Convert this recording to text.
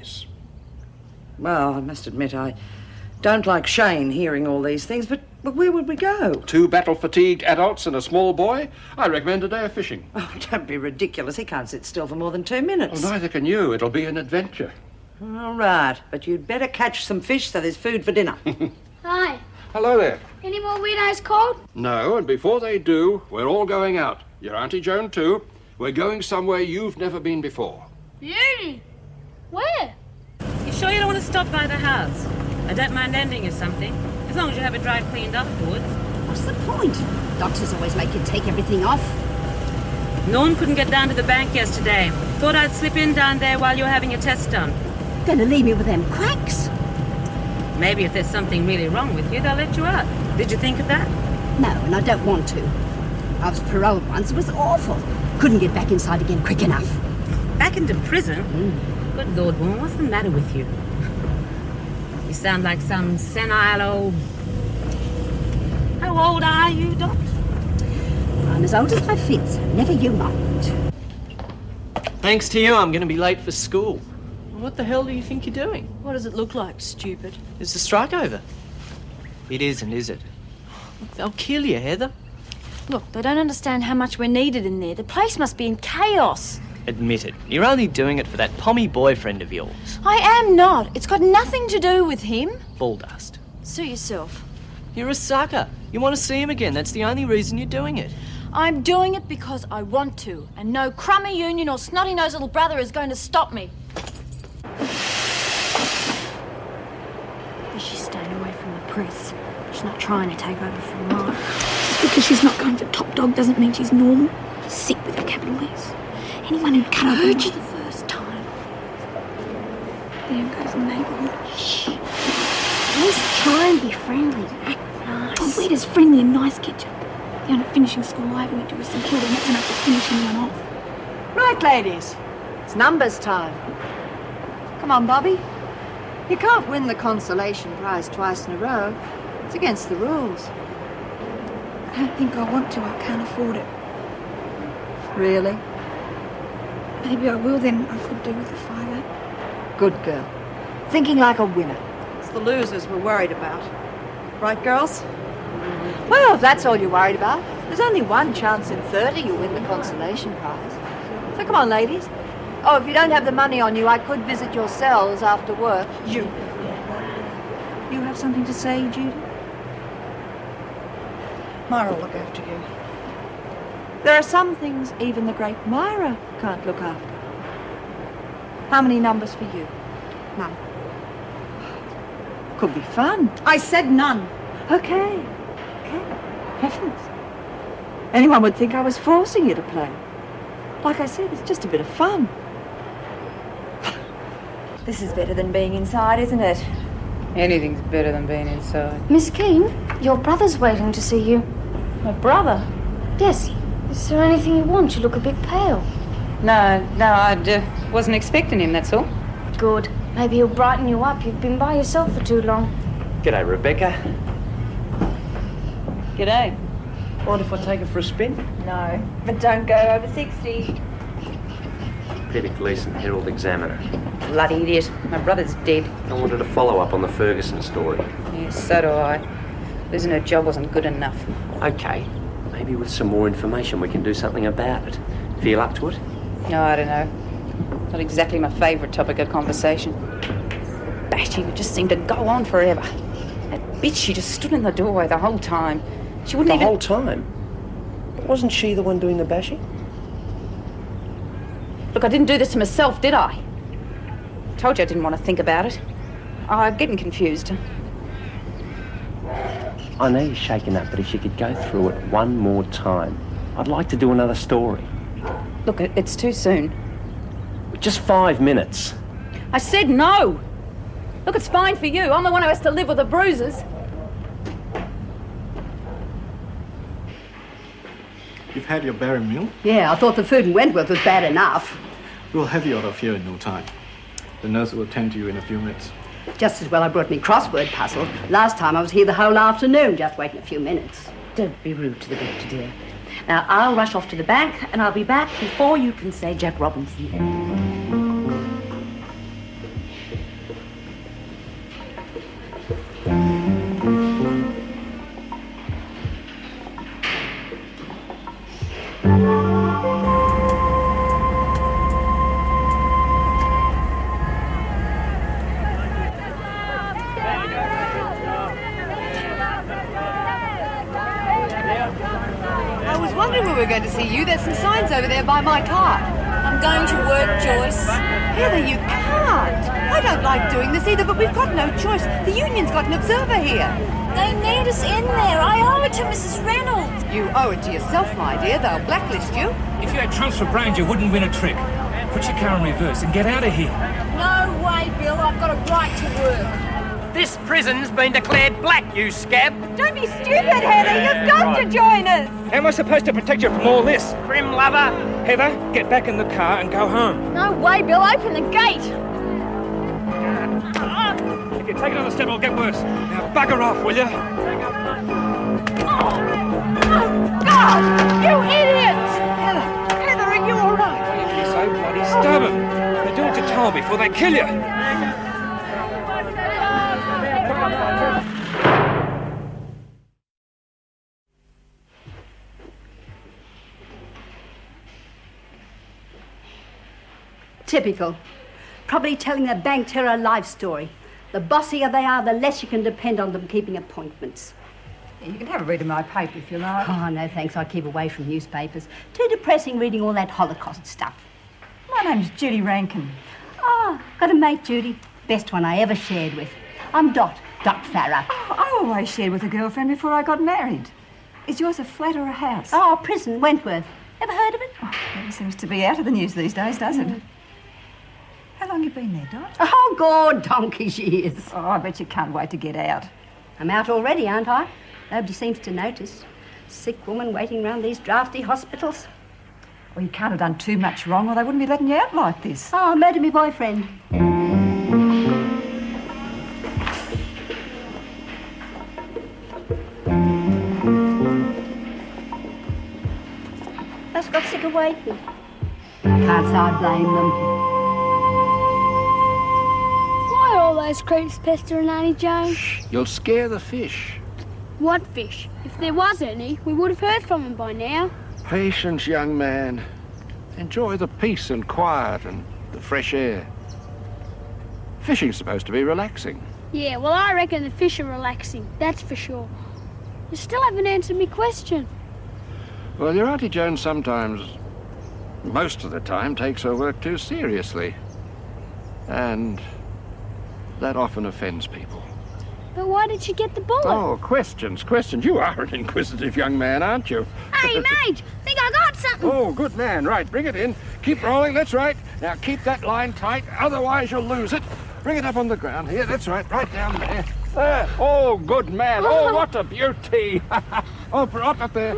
boys. Well, I must admit I don't like Shane hearing all these things, but where would we go? 2 battle-fatigued adults and a small boy? I recommend a day of fishing. Oh, don't be ridiculous. He can't sit still for more than 2 minutes. Well, neither can you. It'll be an adventure. All right, but you'd better catch some fish so there's food for dinner. Hi. Hello there. Any more weirdos called? No, and before they do, we're all going out. Your Auntie Joan, too. We're going somewhere you've never been before. Beauty. Where? You sure you don't want to stop by the house? I don't mind lending you something, as long as you have it dry cleaned afterwards. What's the point? Doctors always make you take everything off. Norm couldn't get down to the bank yesterday. Thought I'd slip in down there while you're having your test done. Gonna leave me with them cracks? Maybe if there's something really wrong with you, they'll let you out. Did you think of that? No, and I don't want to. I was paroled once. It was awful. Couldn't get back inside again quick enough. Back into prison? Good Lord, woman, what's the matter with you? You sound like some senile old... How old are you, Dot? I'm as old as my feet, so never you mind. Thanks to you, I'm going to be late for school. What the hell do you think you're doing? What does it look like, stupid? Is the strike over? It isn't, is it? They'll kill you, Heather. Look, they don't understand how much we're needed in there. The place must be in chaos. Admit it. You're only doing it for that pommy boyfriend of yours. I am not. It's got nothing to do with him. Ball dust. Suit yourself. You're a sucker. You want to see him again. That's the only reason you're doing it. I'm doing it because I want to, and no crummy union or snotty-nosed little brother is going to stop me. She's staying away from the press. She's not trying to take over from Mark. Just because she's not going for top dog doesn't mean she's normal. She's sick with her capital S. Anyone who'd cut over you the first time. There goes the neighbourhood. Shh. Let's try and be friendly. Act nice. Oh, we're as friendly and nice, kid. The only finishing school I ever went to was St Kilda, and that's enough to finish anyone off. Right, ladies. It's numbers time. Come on, Bobby. You can't win the consolation prize twice in a row. It's against the rules. I don't think I want to. I can't afford it. Really? Maybe I will then. I could do with a fiver. Good girl. Thinking like a winner. It's the losers we're worried about. Right, girls? Well, if that's all you're worried about, there's only one chance in 30 you win the consolation prize. So come on, ladies. Oh, if you don't have the money on you, I could visit your cells after work. You have something to say, Judy? Myra will look after you. There are some things even the great Myra can't look after. How many numbers for you? None. Could be fun. I said none. Okay. Heavens. Anyone would think I was forcing you to play. Like I said, it's just a bit of fun. This is better than being inside, isn't it? Anything's better than being inside. Miss King, your brother's waiting to see you. My brother? Yes. Is there anything you want? You look a bit pale. No, I wasn't expecting him, that's all. Good. Maybe he'll brighten you up. You've been by yourself for too long. G'day, Rebecca. G'day. Mind if I take her for a spin? No, but don't go over 60. Peter Gleason, Herald Examiner. Bloody idiot. My brother's dead. I wanted to follow up on the Ferguson story. Yes, so do I. Losing her job wasn't good enough. Okay, maybe with some more information we can do something about it. Feel up to it? No, I don't know. Not exactly my favourite topic of conversation. Bashy would just seem to go on forever. That bitch, she just stood in the doorway the whole time. She wouldn't The whole time? But wasn't she the one doing the bashing? Look, I didn't do this to myself, did I? Told you I didn't want to think about it. I'm getting confused. I know you're shaken up, but if you could go through it one more time, I'd like to do another story. Look, it's too soon. Just 5 minutes. I said no! Look, it's fine for you. I'm the one who has to live with the bruises. You've had your berry meal? Yeah, I thought the food in Wentworth was bad enough. We'll have you out of here in no time. The nurse will attend to you in a few minutes. Just as well I brought me crossword puzzle. Last time I was here the whole afternoon, just waiting a few minutes. Don't be rude to the doctor, dear. Now, I'll rush off to the bank, and I'll be back before you can say Jack Robinson. going to see you. There's some signs over there by my car. I'm going to work, Joyce. Heather, you can't. I don't like doing this either, but we've got no choice. The union's got an observer here. They need us in there. I owe it to Mrs. Reynolds. You owe it to yourself, my dear. They'll blacklist you. If you had trumps for brains, you wouldn't win a trick. Put your car in reverse and get out of here. No way, Bill. I've got a right to work. This prison's been declared black, you scab. Don't be stupid, Heather. You've got to join us. How am I supposed to protect you from all this? Grim lover. Heather, get back in the car and go home. No way, Bill. Open the gate. If you take another step, it'll get worse. Now bugger off, will you? God! You idiots! Heather, are you all right? You're so bloody stubborn. They do what you're told before they kill you. Typical. Probably telling their bank terror life story. The bossier they are, the less you can depend on them keeping appointments. You can have a read of my paper if you like. Oh, no, thanks. I keep away from newspapers. Too depressing reading all that Holocaust stuff. My name's Judy Rankin. Oh, got a mate, Judy. Best one I ever shared with. I'm Dot Farah. Oh, I always shared with a girlfriend before I got married. Is yours a flat or a house? Oh, prison, Wentworth. Ever heard of it? Oh, never seems to be out of the news these days, does it? How long you been there, Dot? Oh, God, donkey's years. Oh, I bet you can't wait to get out. I'm out already, aren't I? Nobody seems to notice. Sick woman waiting round these drafty hospitals. Well, you can't have done too much wrong or they wouldn't be letting you out like this. Oh, murdered me boyfriend. Just got sick of waiting. Can't say I blame them. Why all those creeps pestering Auntie Jane? You'll scare the fish. What fish? If there was any, we would have heard from him by now. Patience, young man. Enjoy the peace and quiet and the fresh air. Fishing's supposed to be relaxing. Yeah, well, I reckon the fish are relaxing, that's for sure. You still haven't answered me question. Well, your Auntie Joan sometimes, most of the time, takes her work too seriously. And that often offends people. But why did she get the bullet? Oh, questions. You are an inquisitive young man, aren't you? Hey, mate, think I got something. Oh, good man. Right, bring it in. Keep rolling, that's right. Now keep that line tight, otherwise you'll lose it. Bring it up on the ground here, that's right, right down there. There. Oh, good man. Oh, what a beauty. Oh, up there.